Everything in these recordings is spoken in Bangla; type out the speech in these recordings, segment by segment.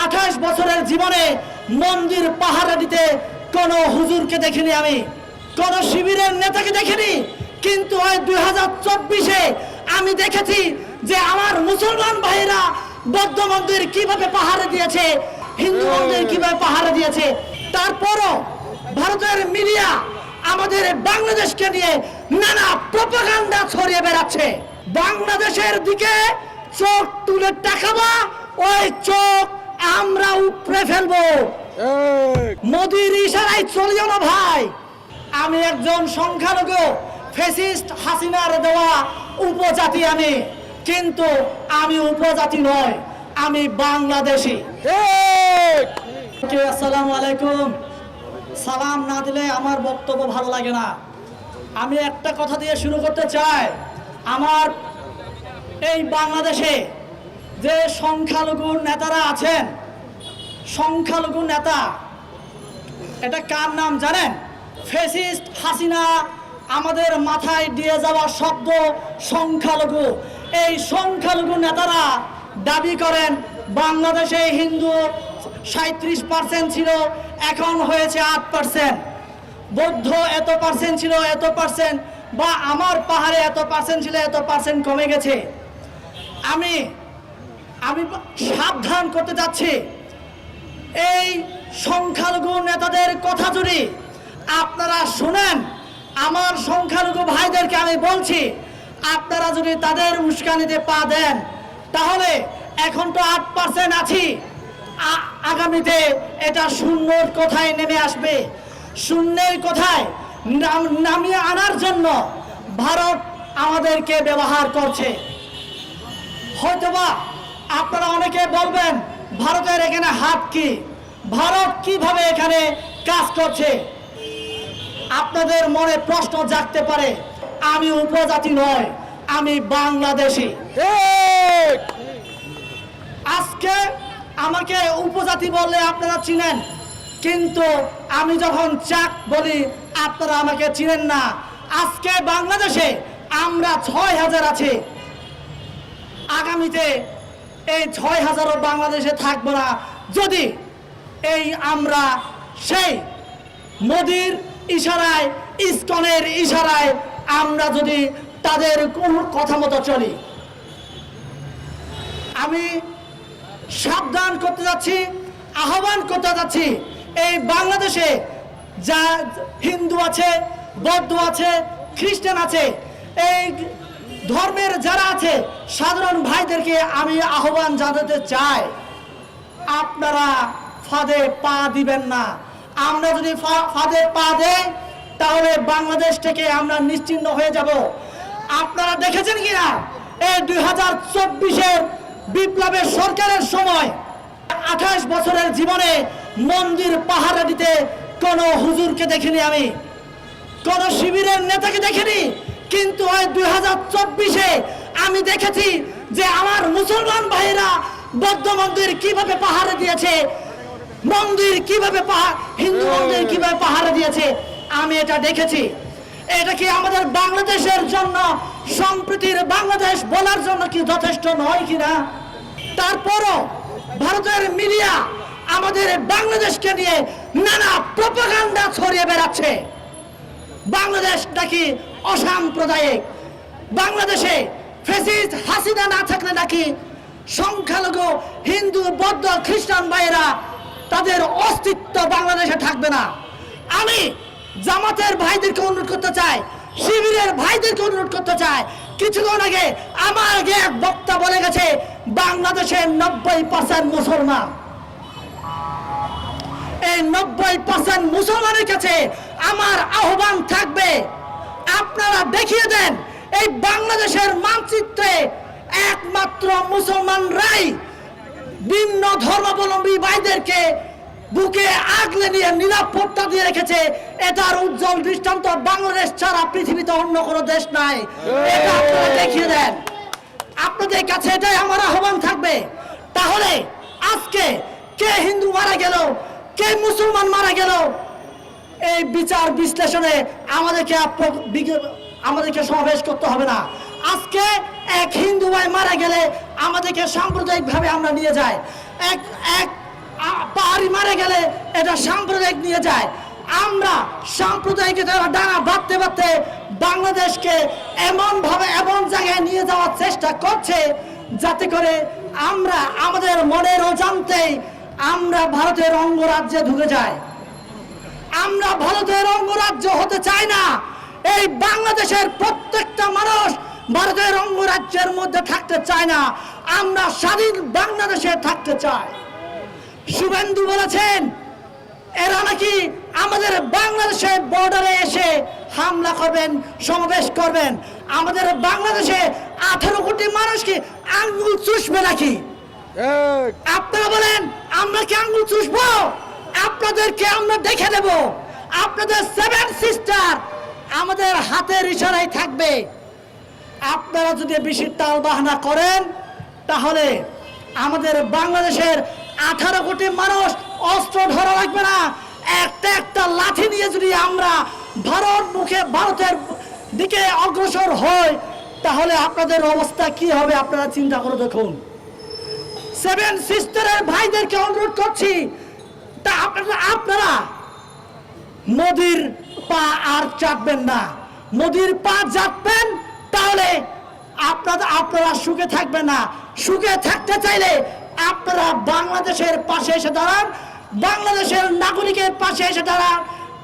28 বছরের জীবনে মন্দির পাহারা দিতে কোনো হুজুরকে দেখিনি, আমি কোনো শিবিরের নেতাকে দেখিনি। কিন্তু ওই 2024-এ আমি দেখেছি যে আমার মুসলমান ভাইরা বৌদ্ধ মন্দির কিভাবে পাহারা দিয়েছে, হিন্দু মন্দির কিভাবে পাহারা দিয়েছে। তারপরও ভারতের মিডিয়া আমাদের বাংলাদেশকে নিয়ে নানা প্রপাগান্ডা ছড়িয়ে বেড়াচ্ছে। বাংলাদেশের দিকে চোখ তুলে তাকাবা, ওই চোখ আমরা উপড়ে ফেলবো। মোদির ইশারায় চলিও না ভাই। আমি একজন সংখ্যালঘু, ফ্যাসিস্ট হাসিনার দেওয়া উপজাতি আমি, কিন্তু আমি উপজাতি নয়, আমি বাংলাদেশি। আসসালামু আলাইকুম। সালাম না দিলে আমার বক্তব্য ভালো লাগে না। আমি একটা কথা দিয়ে শুরু করতে চাই। আমার এই বাংলাদেশে যে সংখ্যালঘু নেতারা আছেন, সংখ্যালঘু নেতা, এটা কার নাম জানেন? ফ্যাসিস্ট হাসিনা আমাদের মাথায় দিয়ে যাওয়া শব্দ সংখ্যালঘু। এই সংখ্যালঘু নেতারা দাবি করেন বাংলাদেশে হিন্দু 37% ছিল, এখন হয়েছে 8%। বৌদ্ধ এত পার্সেন্ট ছিল, এত পার্সেন্ট, বা আমার পাহাড়ে এত পার্সেন্ট ছিল, এত পার্সেন্ট কমে গেছে। আমি সাবধান করতে যাচ্ছি, এই সংখ্যালঘু নেতাদের কথা যদি আপনারা শুনেন, আমার সংখ্যালঘু ভাইদেরকে আমি বলছি, আপনারা যদি তাদের উস্কানিতে পা দেন, তাহলে এখন তো 8% আছি, আগামীতে এটা শূন্যর কোথায় নেমে আসবে। শূন্যের কোথায় নামিয়ে আনার জন্য ভারত আমাদেরকে ব্যবহার করছে। হয়তোবা আপনারা অনেকে বলবেন ভারতের এখানে হাত কি, ভারত কিভাবে এখানে কাজ করছে। আপনাদের মনে প্রশ্ন জাগতে পারে, আমি উপজাতি নয়, আমি বাংলাদেশি। আজকে আমাকে উপজাতি বললে আপনারা চিনেন, কিন্তু আমি যখন চাক বলি আপনারা আমাকে চিনেন না। আজকে বাংলাদেশে আমরা 6000 আছি, আগামীতে এই 6000ও বাংলাদেশে থাকবো না যদি এই আমরা সেই মোদির ইশারায়, ইসকনের ইশারায় আমরা যদি তাদের কোন কথা মতো চলি। আমি সাবধান করতে যাচ্ছি, আহ্বান করতে যাচ্ছি, এই বাংলাদেশে যা হিন্দু আছে, বৌদ্ধ আছে, খ্রিস্টান আছে, এই ধর্মের যারা আছে সাধারণ ভাইদেরকে আমি আহ্বান জানাতে চাই, আপনারা ফাঁদে পা দিবেন না। আমরা যদি ফাঁদে পা দেই তাহলে বাংলাদেশ থেকে আমরা নিশ্চিহ্ন হয়ে যাব। আপনারা দেখেছেন কিনা এই 2024-এর বিপ্লবের সরকারের সময় 28 বছরের জীবনে মন্দির পাহারা দিতে কোনো হুজুরকে দেখিনি, আমি কোনো শিবিরের নেতাকে দেখিনি। কিন্তু ওই 2024-এ আমি দেখেছি যে আমার মুসলমান ভাইরা বৌদ্ধ মন্দির কিভাবে পাহারা দিয়েছে, মন্দির কিভাবে হিন্দু মন্দির কিভাবে পাহারা দিয়েছে, আমি এটা দেখেছি। এটা কি আমাদের বাংলাদেশের জন্য, সম্প্রীতির বাংলাদেশ বলার জন্য কি যথেষ্ট নয় কিনা? তারপরও ভারতের মিডিয়া আমাদের বাংলাদেশকে নিয়ে নানা প্রপাগান্ডা ছড়িয়ে বেড়াচ্ছে। বাংলাদেশ নাকি অসাম্প্রদায়িক, বাংলাদেশে ফ্যাসিস্ট হাসিনা না থাকলে নাকি সংখ্যালঘু হিন্দু, বৌদ্ধ, খ্রিস্টান ভাইয়েরা তাদের অস্তিত্ব বাংলাদেশে থাকবে না। আমি জামাতের ভাইদেরকে অনুরোধ করতে চাই, শিবিরের ভাইদেরকে অনুরোধ করতে চাই, কিছুক্ষণ আগে আমার আগে এক বক্তা বলে গেছে বাংলাদেশের 90% মুসলমান। এই 90% মুসলমানের কাছে আমার আহ্বান থাকবে, আপনারা দেখিয়ে দেন এই বাংলাদেশের মানচিত্রে একমাত্র মুসলমানরাই ভিন্ন ধর্মাবলম্বী ভাইদেরকে বুকে আগলে নিয়ে নিরাপত্তা দিয়ে রেখেছে। এটার উজ্জ্বল দৃষ্টান্ত বাংলাদেশ ছাড়া পৃথিবীতে অন্য কোনো দেশ নাই। এটা আপনারা দেখিয়ে দেন। আপনাদের কাছে এটাই আমার আহ্বান থাকবে। তাহলে আজকে কে হিন্দু মারা গেল, কে মুসলমান মারা গেল, এই বিচার বিশ্লেষণে আমাদেরকে সমাবেশ করতে হবে না। আজকে এক হিন্দু ভাই মারা গেলে আমাদেরকে সাম্প্রদায়িক ভাবে আমরা নিয়ে যাই, এক পারে গেলে এটা সাম্প্রদায়িক নিয়ে যায়। আমরা সাম্প্রদায়িকতার ডানা বাঁধতে বাঁধতে বাংলাদেশকে এমনভাবে এমন জায়গায় নিয়ে যাওয়ার চেষ্টা করছে যাতে করে আমরা আমাদের মনের অজান্তেই আমরা ভারতের অঙ্গরাজ্যে ঢুকে যাই। আমরা ভারতের অঙ্গরাজ্য হতে চাই না। এই বাংলাদেশের প্রত্যেকটা মানুষ ভারতের অঙ্গরাজ্যের মধ্যে থাকতে চায় না। আমরা স্বাধীন বাংলাদেশে থাকতে চাই। শুভেন্দু বলেছেন এরা নাকি আমাদের বাংলাদেশের বর্ডারে এসে হামলা করবেন, সমাবেশ করবেন। আমাদের বাংলাদেশে 18 কোটি মানুষ কি আঙ্গুল চুষবে নাকি? আপনারা বলেন আমরা কি আঙ্গুল চুষবো? আপনাদেরকে আমরা দেখে দেব। আপনাদের 7 সিস্টার আমাদের হাতের ইশারায় থাকবে। আপনারা যদি বেশি টাল বাহানা করেন তাহলে আমাদের বাংলাদেশের 18 কোটি মানুষ অস্ত্র ধরা লাগবে না। একটা একটা লাঠি নিয়ে যদি আমরা ভারতের দিকে অগ্রসর হই তাহলে আপনাদের অবস্থা কি হবে আপনারা চিন্তা করে দেখুন। 7 সিস্টারের ভাইদেরকে অনুরোধ করছি, তা আপনারা মোদির পা আর চাটবেন না। মোদির পা চাটবেন তাহলে আপনারা সুখে থাকবেন না। সুখে থাকতে চাইলে আপনারা বাংলাদেশের পাশে এসে দাঁড়ান, বাংলাদেশের নাগরিকের পাশে এসে দাঁড়ান।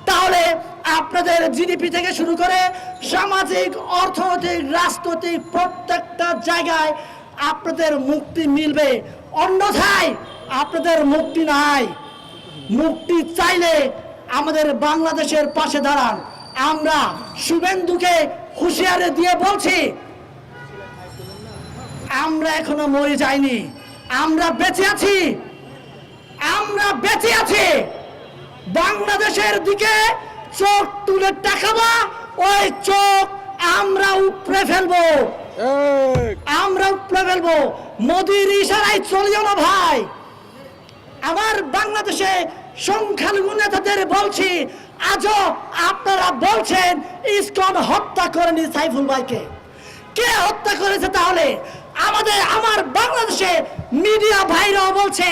তাহলে আপনাদের জিডিপি থেকে শুরু করে সামাজিক, অর্থনৈতিক, রাজনৈতিক প্রত্যেকটা জায়গায় আপনাদের মুক্তি মিলবে। অন্যথায় আপনাদের মুক্তি নাই। মুক্তি চাইলে আমাদের বাংলাদেশের পাশে দাঁড়ান। আমরা শুভেন্দুকে হুঁশিয়ারি দিয়ে বলছি, আমরা এখনো মরে যাইনি, আমরা বেঁচে আছি। আমরা বেঁচে আছি। বাংলাদেশের দিকে চোখ তুলে তাকাবা, ওই চোখ আমরা উপড়ে ফেলবো। আমরা উপড়ে ফেলবো। মোদির ইশারায় চলিও না ভাই। আমার বাংলাদেশে সংখ্যালঘু নেতাদের বলছি, আজও আপনারা বলছেন ইসকন হত্যা করেনি সাইফুল ভাইকে। কে হত্যা করেছে? তাহলে আমার বাংলাদেশে মিডিয়া ভাইরাও বলছে,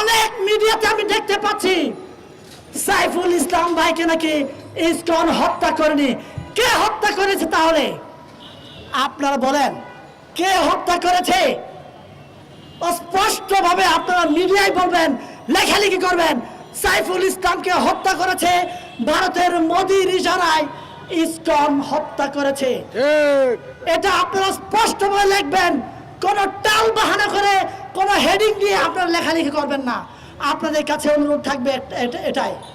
অনেক মিডিয়াতে আমি দেখতে পাচ্ছি সাইফুল ইসলাম ভাইকে নাকি ইসকন হত্যা করেনি। কে হত্যা করেছে? তাহলে আপনারা বলেন কে হত্যা করেছে? স্পষ্টভাবে আপনারা মিডিয়ায় বলবেন, লেখালেখি করবেন, সাইফুল ইসলামকে হত্যা করেছে ভারতের মোদির ইশারায় ইসকন হত্যা করেছে। এটা আপনারা স্পষ্টভাবে লিখবেন। কোন টাল বাহানা করে কোন হেডিং দিয়ে আপনারা লেখালেখি করবেন না। আপনাদের কাছে অনুরোধ থাকবে এটাই।